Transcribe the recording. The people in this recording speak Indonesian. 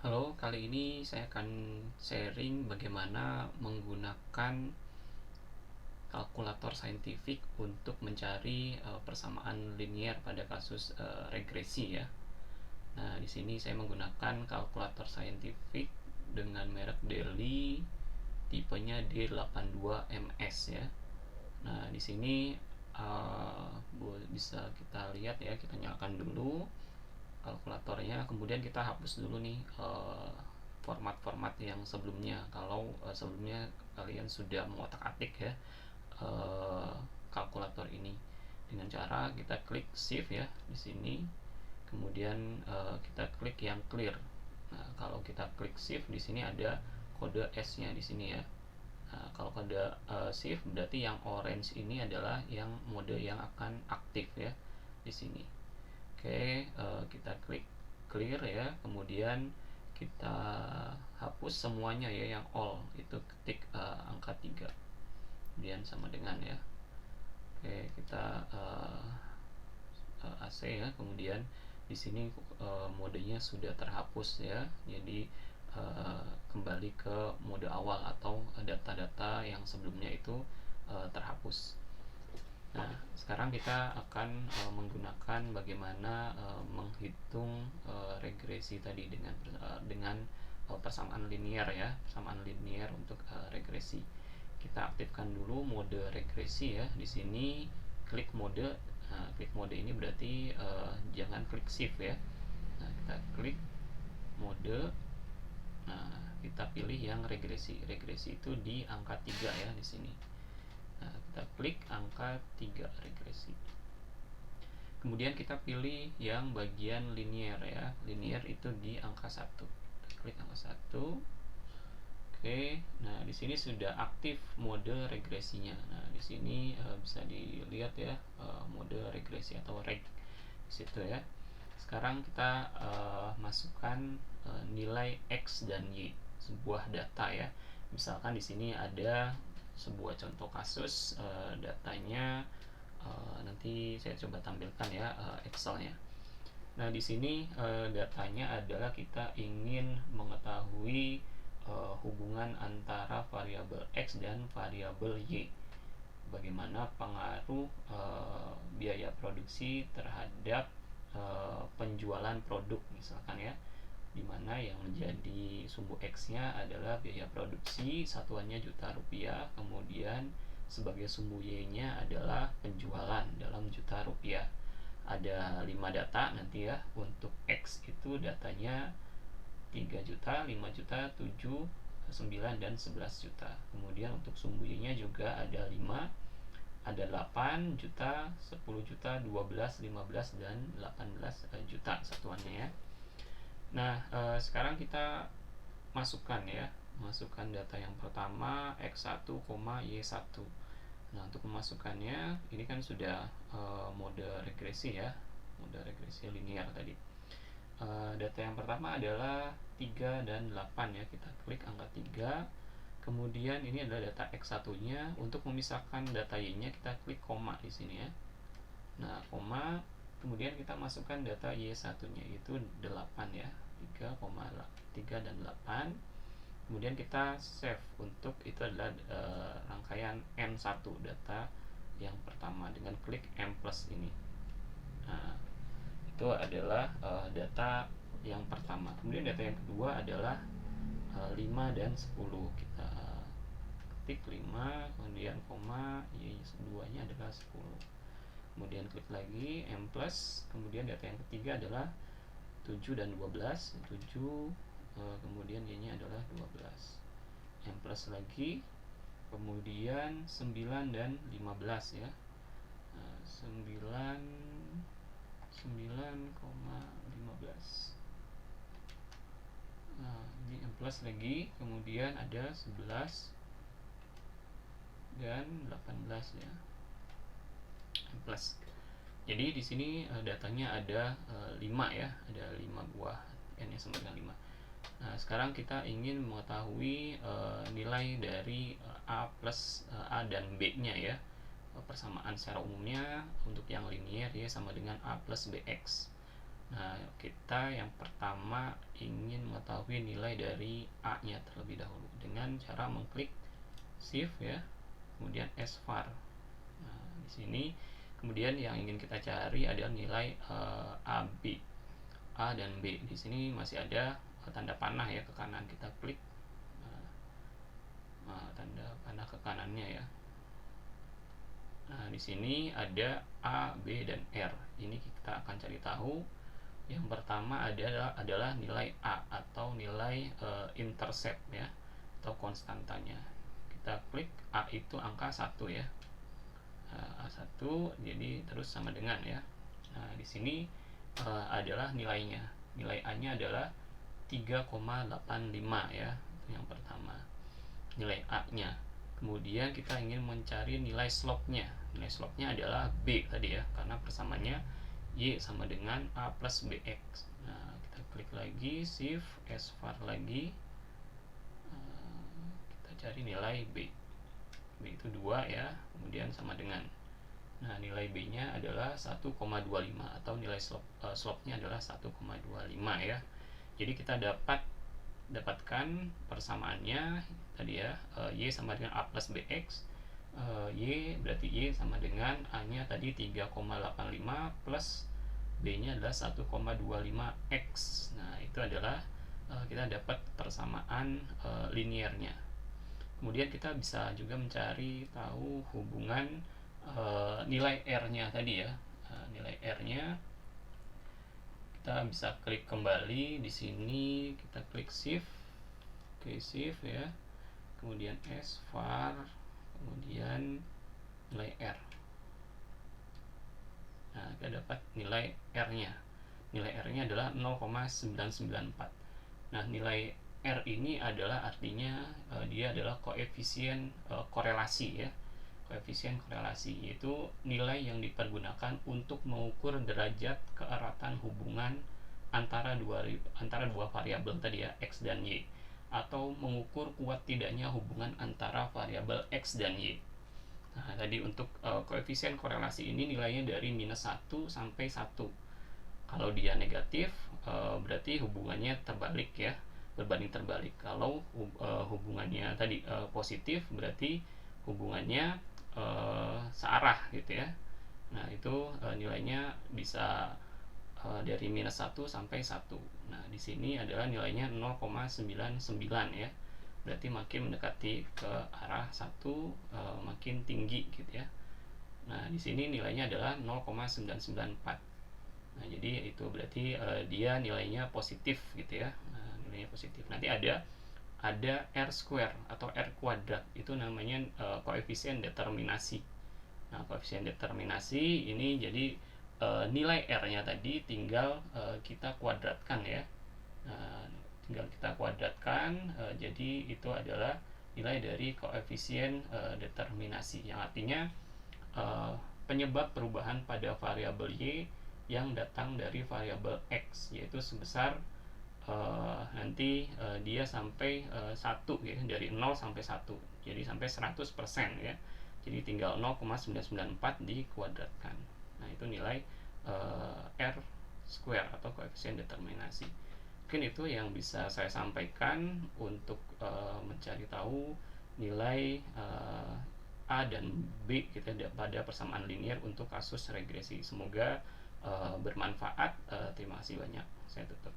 Halo, kali ini saya akan sharing bagaimana menggunakan kalkulator saintifik untuk mencari persamaan linier pada kasus regresi ya. Nah, di sini saya menggunakan kalkulator saintifik dengan merek Delhi, tipenya D82MS ya. Nah, di sini bisa kita lihat ya, kita nyalakan dulu kalkulatornya, kemudian kita hapus dulu nih format-format yang sebelumnya. Kalau sebelumnya kalian sudah mengotak-atik ya kalkulator ini dengan cara kita klik shift ya di sini, kemudian kita klik yang clear. Nah, kalau kita klik shift di sini ada kode S-nya di sini ya. Nah, kalau kode shift berarti yang orange ini adalah yang mode yang akan aktif ya di sini. Oke, kita klik clear ya, kemudian kita hapus semuanya ya, yang all itu ketik angka 3 kemudian sama dengan ya. Oke, kita AC ya, kemudian di sini modenya sudah terhapus ya, jadi kembali ke mode awal atau data-data yang sebelumnya itu terhapus. Nah, sekarang kita akan menggunakan bagaimana menghitung regresi tadi dengan persamaan linier ya, persamaan linier untuk regresi. Kita aktifkan dulu mode regresi ya. Di sini klik mode. Nah, klik mode ini berarti jangan klik shift ya. Nah, kita klik mode. Nah, kita pilih yang regresi. Regresi itu di angka 3 ya di sini. Nah, kita klik angka 3 regresi. Kemudian kita pilih yang bagian linier ya. Linier itu di angka 1. Kita klik angka 1. Oke, nah di sini sudah aktif mode regresinya. Nah, di sini bisa dilihat ya mode regresi atau reg di situ ya. Sekarang kita masukkan nilai X dan Y, sebuah data ya. Misalkan di sini ada sebuah contoh kasus, datanya nanti saya coba tampilkan ya Excelnya. Nah, di sini datanya adalah kita ingin mengetahui hubungan antara variabel X dan variabel Y. Bagaimana pengaruh biaya produksi terhadap penjualan produk misalkan ya, dimana yang menjadi sumbu X-nya adalah biaya produksi, satuannya juta rupiah, kemudian sebagai sumbu Y-nya adalah penjualan dalam juta rupiah. Ada 5 data nanti ya. Untuk X itu datanya 3 juta, 5 juta, 7, 9, dan 11 juta. Kemudian untuk sumbu Y-nya juga ada 5, ada 8 juta, 10 juta, 12, 15, dan 18 juta satuannya ya. Nah, sekarang kita masukkan ya, masukkan data yang pertama X1, Y1. Nah, untuk memasukkannya ini kan sudah mode regresi ya, mode regresi linier tadi. Data yang pertama adalah 3 dan 8 ya. Kita klik angka 3. Kemudian ini adalah data X1-nya. Untuk memisahkan data Y-nya kita klik koma di sini ya. Nah, koma, kemudian kita masukkan data Y1-nya yaitu 8 ya. 3, dan 8. Kemudian kita save untuk itu adalah rangkaian M1 data yang pertama dengan klik M+ ini. Nah, itu adalah data yang pertama. Kemudian data yang kedua adalah 5 dan 10. Kita ketik 5, kemudian koma, Y2 nya adalah 10. Kemudian klik lagi M+, kemudian data yang ketiga adalah 7 dan 12. 7, kemudian Y nya adalah 12. M+ lagi, kemudian 9 dan 15 ya. 9,15. Nah, ini M+ lagi, kemudian ada 11 dan 18 ya. M+. Jadi di sini datanya ada 5 ya, ada 5 buah n yang sama dengan 5. Nah, sekarang kita ingin mengetahui nilai dari A plus A dan B-nya ya. Persamaan secara umumnya untuk yang linier ya sama dengan A plus BX. Nah, kita yang pertama ingin mengetahui nilai dari A-nya terlebih dahulu dengan cara mengklik Shift ya, kemudian SVAR. Nah, di sini kemudian yang ingin kita cari adalah nilai AB, A dan B. Di sini masih ada tanda panah ya ke kanan, kita klik tanda panah ke kanannya ya. Nah, di sini ada A, B, dan R. Ini kita akan cari tahu. Yang pertama adalah nilai A atau nilai intercept ya, atau konstantanya. Kita klik A itu angka 1 ya. A1, jadi terus sama dengan ya. Nah, di sini adalah nilainya. Nilai A-nya adalah 3,85 ya. Itu yang pertama. Nilai A-nya. Kemudian kita ingin mencari nilai slope-nya. Nilai slope-nya adalah B tadi ya, karena persamaannya Y sama dengan A plus BX. Nah, kita klik lagi, Shift, SVAR lagi. Kita cari nilai B. B itu 2 ya, kemudian sama dengan. Nah, nilai B-nya adalah 1,25 atau nilai slope-nya adalah 1,25 ya. Jadi kita dapatkan persamaannya tadi ya, Y sama dengan A plus BX. Y berarti Y sama dengan A-nya tadi 3,85 plus B-nya adalah 1,25X. Nah, itu adalah kita dapat persamaan linearnya. Kemudian kita bisa juga mencari tahu hubungan nilai R-nya tadi ya. Nilai R-nya kita bisa klik kembali di sini, kita klik Shift, Shift ya, kemudian SVAR, kemudian nilai R. Nah, kita dapat nilai R-nya. Nilai R-nya adalah 0,994. Nah, nilai R ini adalah artinya dia adalah koefisien korelasi ya. Koefisien korelasi yaitu nilai yang dipergunakan untuk mengukur derajat keeratan hubungan antara dua variabel tadi ya, X dan Y, atau mengukur kuat tidaknya hubungan antara variabel X dan Y. Nah, tadi untuk koefisien korelasi ini nilainya dari -1 sampai 1. Kalau dia negatif, berarti hubungannya terbalik ya, berbanding terbalik. Kalau hubungannya tadi positif, berarti hubungannya searah gitu ya. Nah, itu nilainya bisa dari -1 sampai 1. Nah, di sini adalah nilainya 0,99 ya. Berarti makin mendekati ke arah 1, makin tinggi gitu ya. Nah, di sini nilainya adalah 0,994. Nah, jadi itu berarti dia nilainya positif gitu ya. Nah, nilainya positif. Nanti ada R square atau R kuadrat, itu namanya koefisien determinasi. Nah, koefisien determinasi ini jadi nilai R-nya tadi tinggal kita kuadratkan ya. Tinggal kita kuadratkan, jadi itu adalah nilai dari koefisien determinasi, yang artinya penyebab perubahan pada variabel Y yang datang dari variabel X, yaitu sebesar nanti dia sampai 1 ya, dari 0 sampai 1, jadi sampai 100% ya. Jadi tinggal 0,994 dikuadratkan. Nah, itu nilai R square atau koefisien determinasi. Mungkin itu yang bisa saya sampaikan untuk mencari tahu nilai A dan B gitu pada persamaan linear untuk kasus regresi. Semoga bermanfaat. Terima kasih banyak. Saya tutup.